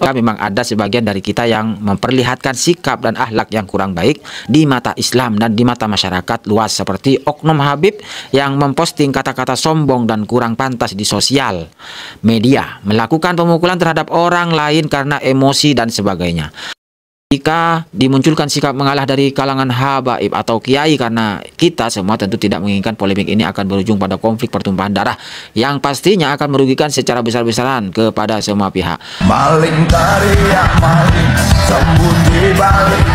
Memang ada sebagian dari kita yang memperlihatkan sikap dan akhlak yang kurang baik di mata Islam dan di mata masyarakat luas, seperti oknum Habib yang memposting kata-kata sombong dan kurang pantas di sosial media, melakukan pemukulan terhadap orang lain karena emosi dan sebagainya. Jika dimunculkan sikap mengalah dari kalangan habaib atau kiai, karena kita semua tentu tidak menginginkan polemik ini akan berujung pada konflik pertumpahan darah yang pastinya akan merugikan secara besar-besaran kepada semua pihak. Maling teriak maling, sembunyi balik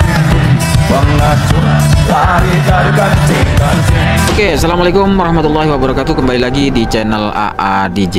pengacu, lari dari kancing. Oke, assalamualaikum warahmatullahi wabarakatuh. Kembali lagi di channel AA DJ.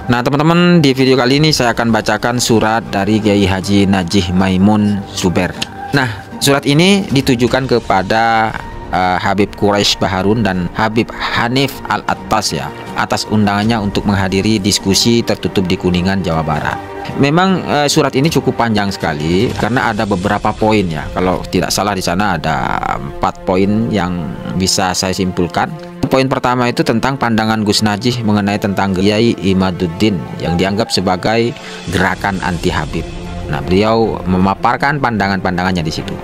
Nah teman-teman, di video kali ini saya akan bacakan surat dari Kiai Haji Najih Maimun Zubair. Nah, surat ini ditujukan kepada Habib Quraisy Baharun dan Habib Hanif Al-Attas ya, atas undangannya untuk menghadiri diskusi tertutup di Kuningan, Jawa Barat. Memang surat ini cukup panjang sekali karena ada beberapa poin ya. Kalau tidak salah di sana ada 4 poin yang bisa saya simpulkan. Poin pertama itu tentang pandangan Gus Najih mengenai tentang Kiai Imaduddin yang dianggap sebagai gerakan anti Habib. Nah, beliau memaparkan pandangan-pandangannya di situ.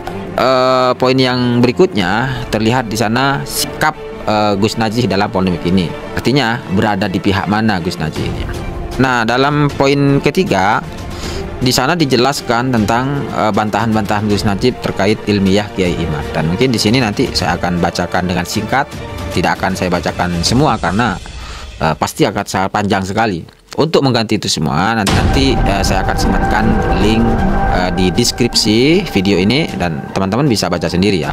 Poin yang berikutnya terlihat di sana sikap Gus Najih dalam polemik ini. Artinya berada di pihak mana Gus Najih ini. Nah, dalam poin ketiga di sana dijelaskan tentang bantahan-bantahan Gus Najih terkait ilmiah Kiai Imad, dan mungkin di sini nanti saya akan bacakan dengan singkat. Tidak akan saya bacakan semua karena pasti akan sangat panjang sekali. Untuk mengganti itu semua nanti saya akan sematkan link di deskripsi video ini dan teman-teman bisa baca sendiri ya,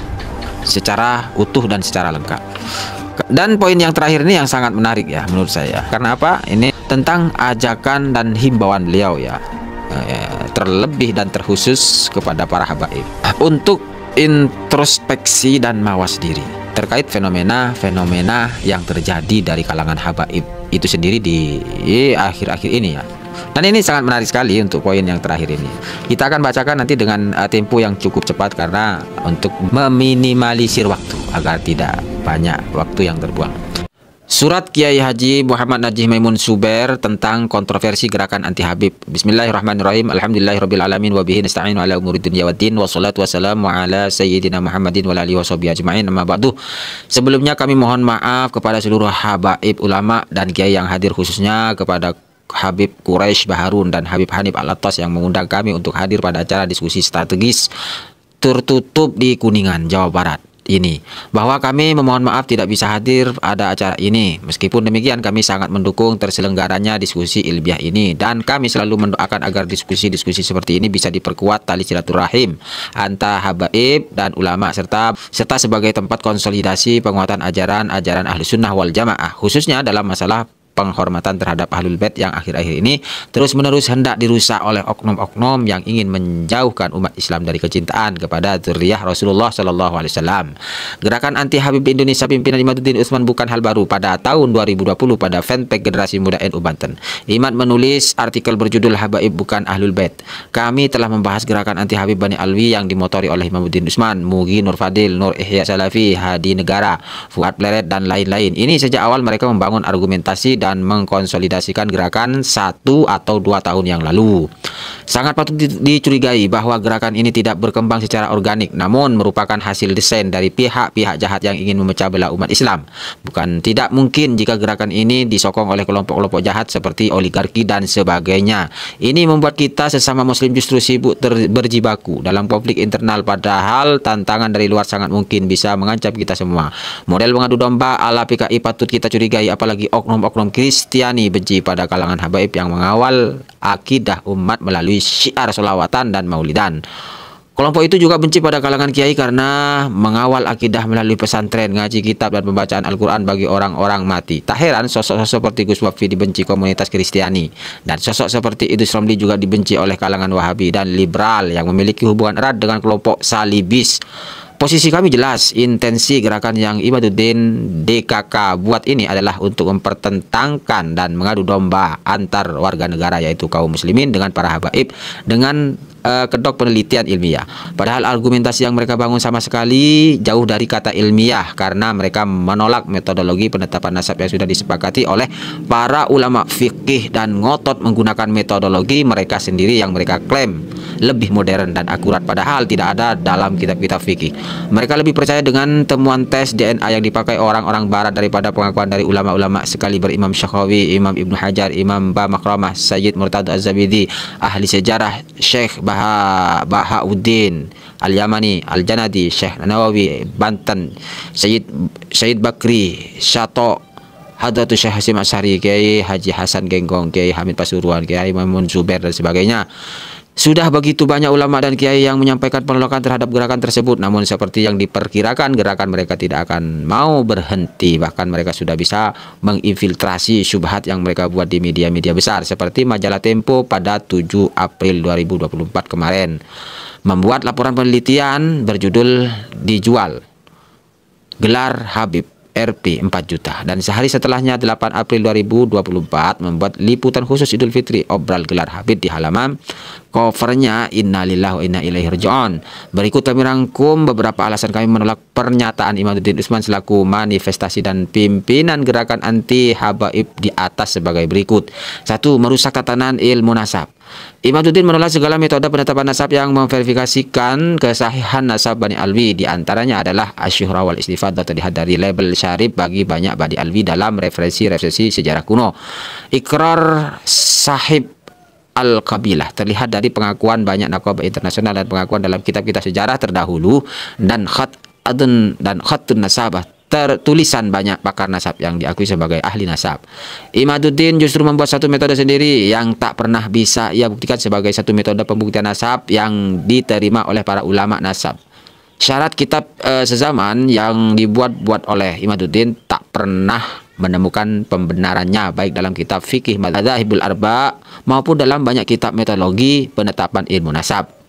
secara utuh dan secara lengkap. Dan poin yang terakhir ini yang sangat menarik ya menurut saya. Karena apa? Ini tentang ajakan dan himbauan beliau ya, terlebih dan terkhusus kepada para habaib untuk introspeksi dan mawas diri terkait fenomena-fenomena yang terjadi dari kalangan habaib itu sendiri di akhir-akhir ini ya. Dan ini sangat menarik sekali untuk poin yang terakhir ini. Kita akan bacakan nanti dengan tempo yang cukup cepat karena untuk meminimalisir waktu agar tidak banyak waktu yang terbuang. Surat Kiai Haji Muhammad Najih Maimun Zubair tentang kontroversi gerakan anti Habib. Bismillahirrahmanirrahim. Alhamdulillahirabbil alamin wa bihi nasta'inu ala umuri dunya waddin wassalatu wassalamu ala sayyidina Muhammadin wa alihi washabihi ajmain. Amma ba'du. Sebelumnya kami mohon maaf kepada seluruh habaib, ulama dan kiai yang hadir, khususnya kepada Habib Quraisy Baharun dan Habib Hanif Al-Attas yang mengundang kami untuk hadir pada acara diskusi strategis tertutup di Kuningan, Jawa Barat ini, bahwa kami memohon maaf tidak bisa hadir pada acara ini. Meskipun demikian kami sangat mendukung terselenggaranya diskusi ilmiah ini, dan kami selalu mendoakan agar diskusi-diskusi seperti ini bisa diperkuat tali silaturahim antara habaib dan ulama serta sebagai tempat konsolidasi penguatan ajaran Ahlus Sunnah wal Jamaah, khususnya dalam masalah penghormatan terhadap Ahlul Bait yang akhir-akhir ini terus-menerus hendak dirusak oleh oknum-oknum yang ingin menjauhkan umat Islam dari kecintaan kepada dzurriyyah Rasulullah Shallallahu Alaihi Wasallam. Gerakan anti Habib Indonesia pimpinan Imaduddin Utsman bukan hal baru. Pada tahun 2020 pada fanpage Generasi Muda NU Banten, Imad menulis artikel berjudul Habaib Bukan Ahlul Bait. Kami telah membahas gerakan anti Habib Bani Alwi yang dimotori oleh Imaduddin Utsman, Mugi Nur Fadil, Nur Ihya Salafi, Hadi Negara, Fuad Pleret dan lain-lain. Ini sejak awal mereka membangun argumentasi dan mengkonsolidasikan gerakan 1 atau 2 tahun yang lalu. Sangat patut dicurigai bahwa gerakan ini tidak berkembang secara organik, namun merupakan hasil desain dari pihak-pihak jahat yang ingin memecah belah umat Islam. Bukan tidak mungkin jika gerakan ini disokong oleh kelompok-kelompok jahat seperti oligarki dan sebagainya. Ini membuat kita sesama muslim justru sibuk berjibaku dalam konflik internal, padahal tantangan dari luar sangat mungkin bisa mengancam kita semua. Model mengadu domba ala PKI patut kita curigai, apalagi oknum-oknum Kristiani benci pada kalangan habaib yang mengawal akidah umat melalui syiar sholawatan dan maulidan. Kelompok itu juga benci pada kalangan kiai karena mengawal akidah melalui pesantren, ngaji kitab dan pembacaan Al-Quran bagi orang-orang mati. Tak heran sosok-sosok seperti Gus Wafi dibenci komunitas Kristiani, dan sosok seperti Idrus Ramli juga dibenci oleh kalangan Wahabi dan liberal yang memiliki hubungan erat dengan kelompok Salibis. Posisi kami jelas, intensi gerakan yang Imaduddin DKK buat ini adalah untuk mempertentangkan dan mengadu domba antar warga negara, yaitu kaum muslimin dengan para habaib, dengan kedok penelitian ilmiah. Padahal argumentasi yang mereka bangun sama sekali jauh dari kata ilmiah, karena mereka menolak metodologi penetapan nasab yang sudah disepakati oleh para ulama fikih dan ngotot menggunakan metodologi mereka sendiri yang mereka klaim lebih modern dan akurat, padahal tidak ada dalam kitab-kitab fikih. Mereka lebih percaya dengan temuan tes DNA yang dipakai orang-orang barat daripada pengakuan dari ulama-ulama sekaliber Imam Syakhawi, Imam Ibnu Hajar, Imam Ba Makramah, Sayyid Murtada Az-Zabidi, ahli sejarah Syekh Bahauddin Al-Yamani, Al-Janadi, Syekh Nawawi Banten, Sayyid Bakri Syato, Hadratu Syekh Hasim Asy'ari, Kiai Haji Hasan Genggong, Kiai Hamid Pasuruan, Kiai Maimun Zubair dan sebagainya. Sudah begitu banyak ulama dan kiai yang menyampaikan penolakan terhadap gerakan tersebut, namun seperti yang diperkirakan, gerakan mereka tidak akan mau berhenti. Bahkan mereka sudah bisa menginfiltrasi syubhat yang mereka buat di media-media besar seperti majalah Tempo pada 7 April 2024 kemarin, membuat laporan penelitian berjudul "Dijual Gelar Habib Rp 4 juta", dan sehari setelahnya 8 April 2024 membuat liputan khusus Idul Fitri obral gelar Habib di halaman covernya "Innalillahi wa inna ilaihi raji'un". Berikut kami rangkum beberapa alasan kami menolak pernyataan Imaduddin Usman selaku manifestasi dan pimpinan gerakan anti habaib di atas sebagai berikut. 1. Merusak tatanan ilmu nasab. Imaduddin menolak segala metode penetapan nasab yang memverifikasikan kesahihan nasab Bani Alwi. Di antaranya adalah asyuhra wal istifadah, terlihat dari label syarif bagi banyak Bani Alwi dalam referensi sejarah kuno. Ikrar sahib al-Qabilah, terlihat dari pengakuan banyak nakobah internasional dan pengakuan dalam kitab-kitab sejarah terdahulu, dan khatun nasabah, tertulisan banyak pakar nasab yang diakui sebagai ahli nasab. Imaduddin justru membuat satu metode sendiri yang tak pernah bisa ia buktikan sebagai satu metode pembuktian nasab yang diterima oleh para ulama nasab. Syarat kitab sezaman yang dibuat-buat oleh Imaduddin tak pernah menemukan pembenarannya, baik dalam kitab fikih Madzhabul Arba maupun dalam banyak kitab metodologi penetapan ilmu nasab.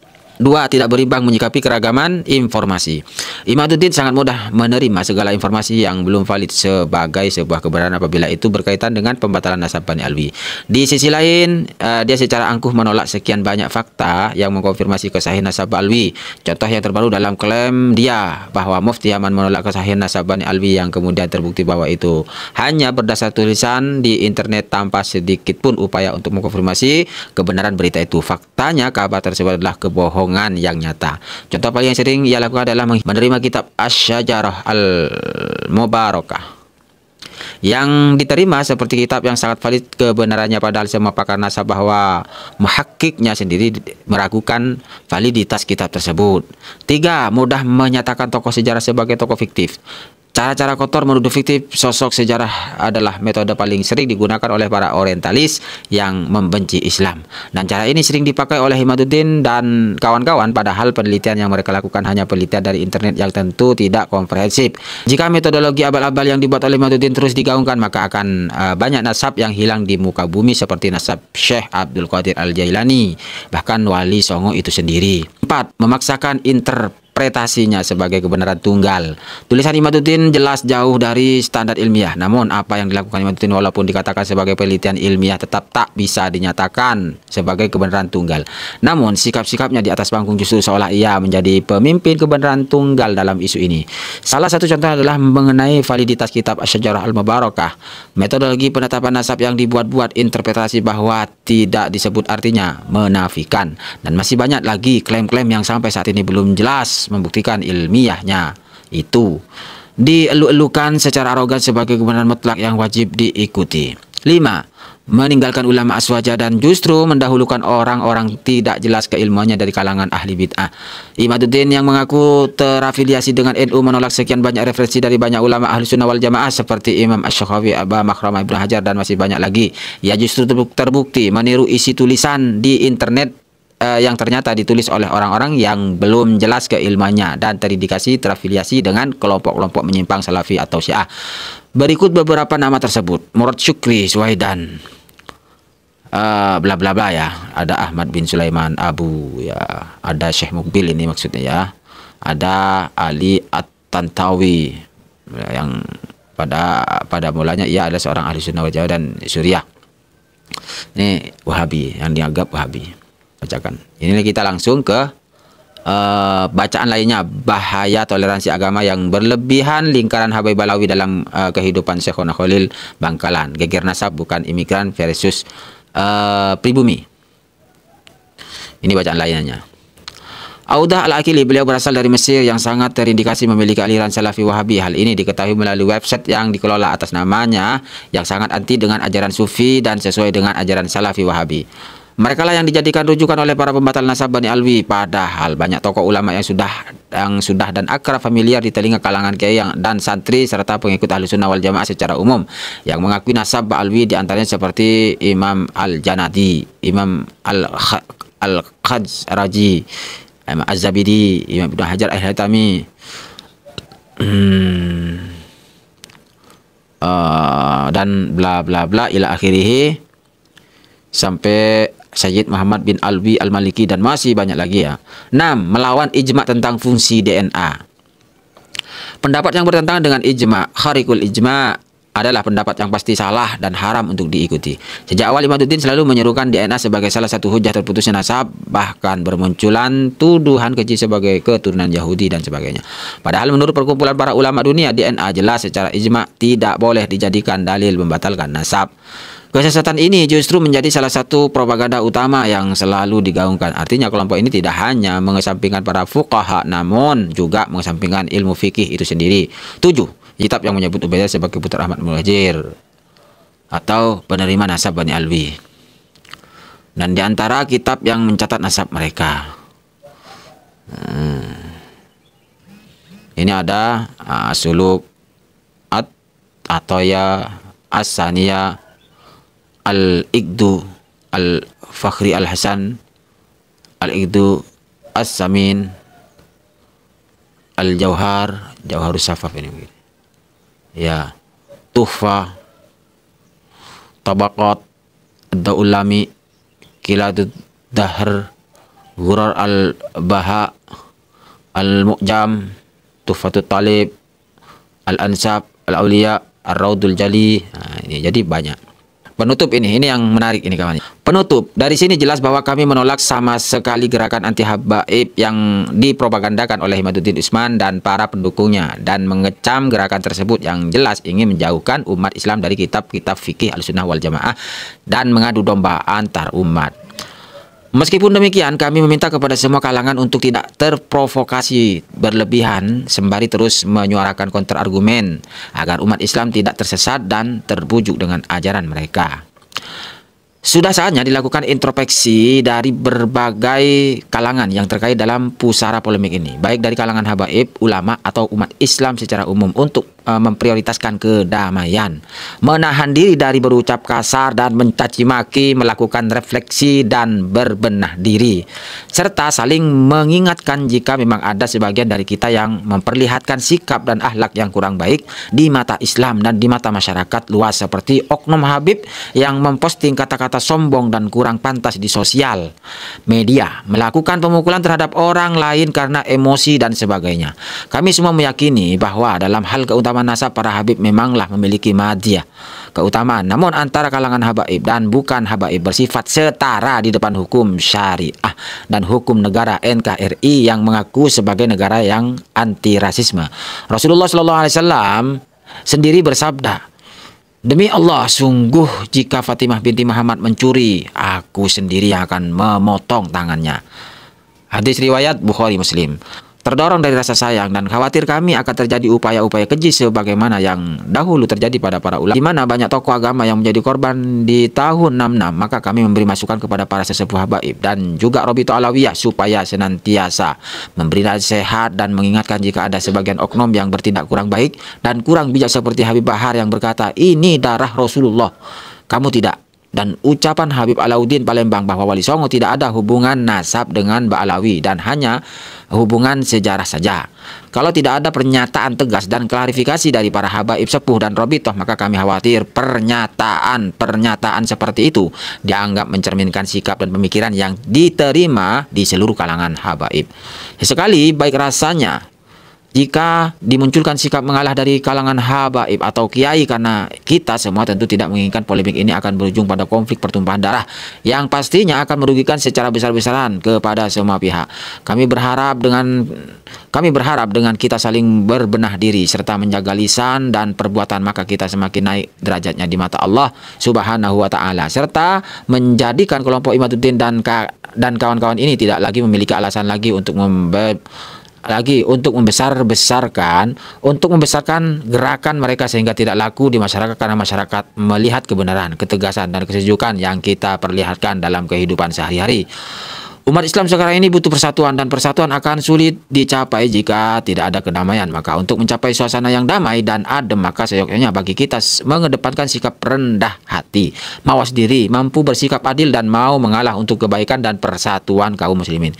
2. Tidak berimbang menyikapi keragaman informasi. Imaduddin sangat mudah menerima segala informasi yang belum valid sebagai sebuah kebenaran apabila itu berkaitan dengan pembatalan nasab Bani Alwi. Di sisi lain, dia secara angkuh menolak sekian banyak fakta yang mengkonfirmasi kesahihan nasab Alwi. Contoh yang terbaru dalam klaim dia bahwa Mufti Yaman menolak kesahihan nasab Bani Alwi yang kemudian terbukti bahwa itu hanya berdasar tulisan di internet tanpa sedikit pun upaya untuk mengkonfirmasi kebenaran berita itu. Faktanya kabar tersebut adalah kebohongan yang nyata. Contoh paling yang sering ia lakukan adalah menerima kitab Asy-Syajarah Al-Mubarakah yang diterima seperti kitab yang sangat valid kebenarannya, padahal semua pakar nasab bahwa muhakkiknya sendiri meragukan validitas kitab tersebut. 3. Mudah menyatakan tokoh sejarah sebagai tokoh fiktif. Cara-cara kotor menuduh fiktif sosok sejarah adalah metode paling sering digunakan oleh para orientalis yang membenci Islam. Dan cara ini sering dipakai oleh Imaduddin dan kawan-kawan, padahal penelitian yang mereka lakukan hanya penelitian dari internet yang tentu tidak komprehensif. Jika metodologi abal-abal yang dibuat oleh Imaduddin terus digaungkan, maka akan banyak nasab yang hilang di muka bumi seperti nasab Syekh Abdul Qadir Al-Jailani, bahkan Wali Songo itu sendiri. 4. Memaksakan interpretasinya sebagai kebenaran tunggal. Tulisan Imaduddin jelas jauh dari standar ilmiah. Namun apa yang dilakukan Imaduddin walaupun dikatakan sebagai penelitian ilmiah tetap tak bisa dinyatakan sebagai kebenaran tunggal. Namun sikap-sikapnya di atas panggung justru seolah ia menjadi pemimpin kebenaran tunggal dalam isu ini. Salah satu contoh adalah mengenai validitas kitab Asy-Syajarah Al-Mubarakah. Metodologi penetapan nasab yang dibuat-buat interpretasi bahwa tidak disebut artinya menafikan. Dan masih banyak lagi klaim-klaim yang sampai saat ini belum jelas membuktikan ilmiahnya. Itu dielu-elukan secara arogan sebagai kebenaran mutlak yang wajib diikuti. 5. Meninggalkan ulama aswaja dan justru mendahulukan orang-orang tidak jelas keilmuannya dari kalangan ahli bid'ah. Imaduddin yang mengaku terafiliasi dengan NU menolak sekian banyak referensi dari banyak ulama ahli sunnah wal jamaah seperti Imam Asy-Syafi'i, Ba Makramah, Ibnu Hajar dan masih banyak lagi. Ia justru terbukti meniru isi tulisan di internet yang ternyata ditulis oleh orang-orang yang belum jelas keilmuannya dan terindikasi terafiliasi dengan kelompok-kelompok menyimpang Salafi atau Syiah. Berikut beberapa nama tersebut: Murad Syukri Suwaidan, bla bla bla ya. Ada Ahmad bin Sulaiman Abu ya. Ada Syekh Mukbil ini maksudnya ya. Ada Ali At-Tantawi yang pada mulanya ia adalah seorang ahli sunnah wal jamaah dan Suriah. Ini Wahabi yang dianggap Wahabi. bacakan. Ini kita langsung ke bacaan lainnya. Bahaya toleransi agama yang berlebihan, lingkaran Habib Alawi dalam kehidupan Syekhona Khalil Bangkalan. Geger nasab bukan imigran versus pribumi. Ini bacaan lainnya. Audah Al-Akili, beliau berasal dari Mesir yang sangat terindikasi memiliki aliran Salafi Wahabi. Hal ini diketahui melalui website yang dikelola atas namanya yang sangat anti dengan ajaran Sufi dan sesuai dengan ajaran Salafi Wahabi. Mereka lah yang dijadikan rujukan oleh para pembatal nasab Bani Alwi. Padahal banyak tokoh ulama yang sudah dan akrab familiar di telinga kalangan kiai dan santri serta pengikut Ahlussunnah wal Jamaah secara umum yang mengakui nasab Alwi, di antaranya seperti Imam Al-Janadi, Imam Al-Khazraji, Imam Az-Zabidi, Imam Ibnu Hajar Al-Haytami, dan bla bla bla ila akhirih, sampai Sayyid Muhammad bin Alwi Al-Maliki, dan masih banyak lagi ya. 6. Melawan ijma tentang fungsi DNA. Pendapat yang bertentangan dengan ijma, kharikul ijma, adalah pendapat yang pasti salah dan haram untuk diikuti. Sejak awal Imaduddin selalu menyerukan DNA sebagai salah satu hujah terputusnya nasab, bahkan bermunculan tuduhan keji sebagai keturunan Yahudi dan sebagainya. Padahal menurut perkumpulan para ulama dunia, DNA jelas secara ijma tidak boleh dijadikan dalil membatalkan nasab. Kesesatan ini justru menjadi salah satu propaganda utama yang selalu digaungkan. Artinya kelompok ini tidak hanya mengesampingkan para fuqaha, namun juga mengesampingkan ilmu fikih itu sendiri. 7. Kitab yang menyebut Ubaidah sebagai putra Ahmad Muhajir atau penerima nasab Bani Alwi. Dan di antara kitab yang mencatat nasab mereka, ini ada Suluk At-Atoya As-Saniya Al-Iqdu Al-Fakhri Al-Hasan Al-Iqdu As-Samin Al-Jauhar Jauharus Safaf, ini mungkin ya, Tuhfa, Tabaqat Ad-Daulami, Kiladud Dahr, Ghurar Al-Baha, Al-Mu'jam, Tuhfatut Talib, Al-Ansab, Al-Auliya, Ar-Raudul Jali. Nah, ini jadi banyak. Penutup ini yang menarik ini kawan. Penutup, dari sini jelas bahwa kami menolak sama sekali gerakan anti habaib yang dipropagandakan oleh Imaduddin Usman dan para pendukungnya, dan mengecam gerakan tersebut yang jelas ingin menjauhkan umat Islam dari kitab-kitab fikih Ahlussunnah wal Jamaah dan mengadu domba antar umat. Meskipun demikian, kami meminta kepada semua kalangan untuk tidak terprovokasi berlebihan sembari terus menyuarakan kontrargumen agar umat Islam tidak tersesat dan terbujuk dengan ajaran mereka. Sudah saatnya dilakukan introspeksi dari berbagai kalangan yang terkait dalam pusara polemik ini, baik dari kalangan habaib, ulama, atau umat Islam secara umum, untuk memprioritaskan kedamaian, menahan diri dari berucap kasar dan mencaci maki, melakukan refleksi dan berbenah diri, serta saling mengingatkan jika memang ada sebagian dari kita yang memperlihatkan sikap dan akhlak yang kurang baik di mata Islam dan di mata masyarakat luas, seperti oknum habib yang memposting kata-kata sombong dan kurang pantas di sosial media, melakukan pemukulan terhadap orang lain karena emosi dan sebagainya. Kami semua meyakini bahwa dalam hal keutamaan nasab para habib memanglah memiliki madiyah, keutamaan, namun antara kalangan habaib dan bukan habaib bersifat setara di depan hukum syariah dan hukum negara NKRI yang mengaku sebagai negara yang anti rasisme. Rasulullah SAW sendiri bersabda, "Demi Allah, sungguh jika Fatimah binti Muhammad mencuri, aku sendiri yang akan memotong tangannya." Hadis riwayat Bukhari Muslim. Terdorong dari rasa sayang dan khawatir kami akan terjadi upaya-upaya keji sebagaimana yang dahulu terjadi pada para ulama, di mana banyak tokoh agama yang menjadi korban di tahun 66, maka kami memberi masukan kepada para sesepuh habaib dan juga Robito Alawiyah supaya senantiasa memberi nasihat dan mengingatkan jika ada sebagian oknum yang bertindak kurang baik dan kurang bijak seperti Habib Bahar yang berkata, "Ini darah Rasulullah, kamu tidak." Dan ucapan Habib Alauddin Palembang bahwa Wali Songo tidak ada hubungan nasab dengan Mbak Alawi dan hanya hubungan sejarah saja. Kalau tidak ada pernyataan tegas dan klarifikasi dari para habaib sepuh dan robitoh, maka kami khawatir pernyataan seperti itu dianggap mencerminkan sikap dan pemikiran yang diterima di seluruh kalangan habaib. Sekali baik rasanya jika dimunculkan sikap mengalah dari kalangan habaib atau kiai, karena kita semua tentu tidak menginginkan polemik ini akan berujung pada konflik pertumpahan darah yang pastinya akan merugikan secara besar-besaran kepada semua pihak. Kami berharap dengan kita saling berbenah diri serta menjaga lisan dan perbuatan, maka kita semakin naik derajatnya di mata Allah Subhanahu wa taala, serta menjadikan kelompok Imaduddin dan kawan-kawan ini tidak lagi memiliki alasan lagi untuk membesarkan gerakan mereka sehingga tidak laku di masyarakat, karena masyarakat melihat kebenaran, ketegasan dan kesejukan yang kita perlihatkan dalam kehidupan sehari-hari. Umat Islam sekarang ini butuh persatuan, dan persatuan akan sulit dicapai jika tidak ada kedamaian. Maka untuk mencapai suasana yang damai dan adem, maka seyogyanya bagi kita mengedepankan sikap rendah hati, mawas diri, mampu bersikap adil dan mau mengalah untuk kebaikan dan persatuan kaum muslimin.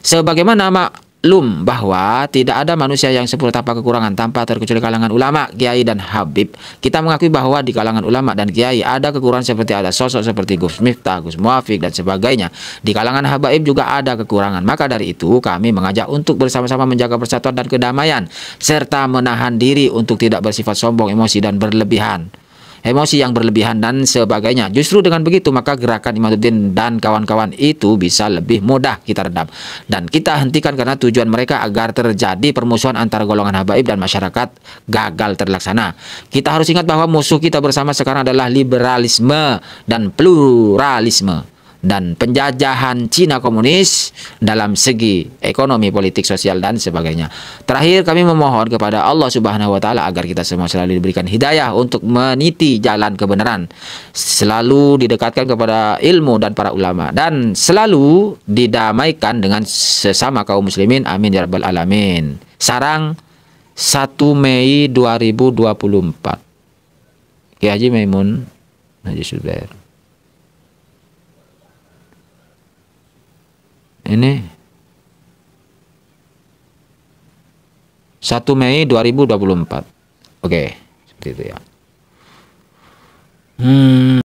Sebagaimana maklum bahwa tidak ada manusia yang sempurna tanpa kekurangan, tanpa terkecuali kalangan ulama, kiai dan habib. Kita mengakui bahwa di kalangan ulama dan kiai ada kekurangan, seperti ada sosok seperti Gus Miftah, Gus Muafiq dan sebagainya. Di kalangan habaib juga ada kekurangan. Maka dari itu kami mengajak untuk bersama-sama menjaga persatuan dan kedamaian, serta menahan diri untuk tidak bersifat sombong, emosi yang berlebihan dan sebagainya. Justru dengan begitu maka gerakan Imaduddin dan kawan-kawan itu bisa lebih mudah kita redam dan kita hentikan, karena tujuan mereka agar terjadi permusuhan antara golongan habaib dan masyarakat gagal terlaksana. Kita harus ingat bahwa musuh kita bersama sekarang adalah liberalisme dan pluralisme dan penjajahan Cina komunis dalam segi ekonomi, politik, sosial dan sebagainya. Terakhir, kami memohon kepada Allah Subhanahu wa taala agar kita semua selalu diberikan hidayah untuk meniti jalan kebenaran, selalu didekatkan kepada ilmu dan para ulama, dan selalu didamaikan dengan sesama kaum muslimin. Amin ya rabbal alamin. Sarang 1 Mei 2024. Kiai Haji Maimun Haji Zubair. Ini 1 Mei 2024. Oke, seperti itu ya.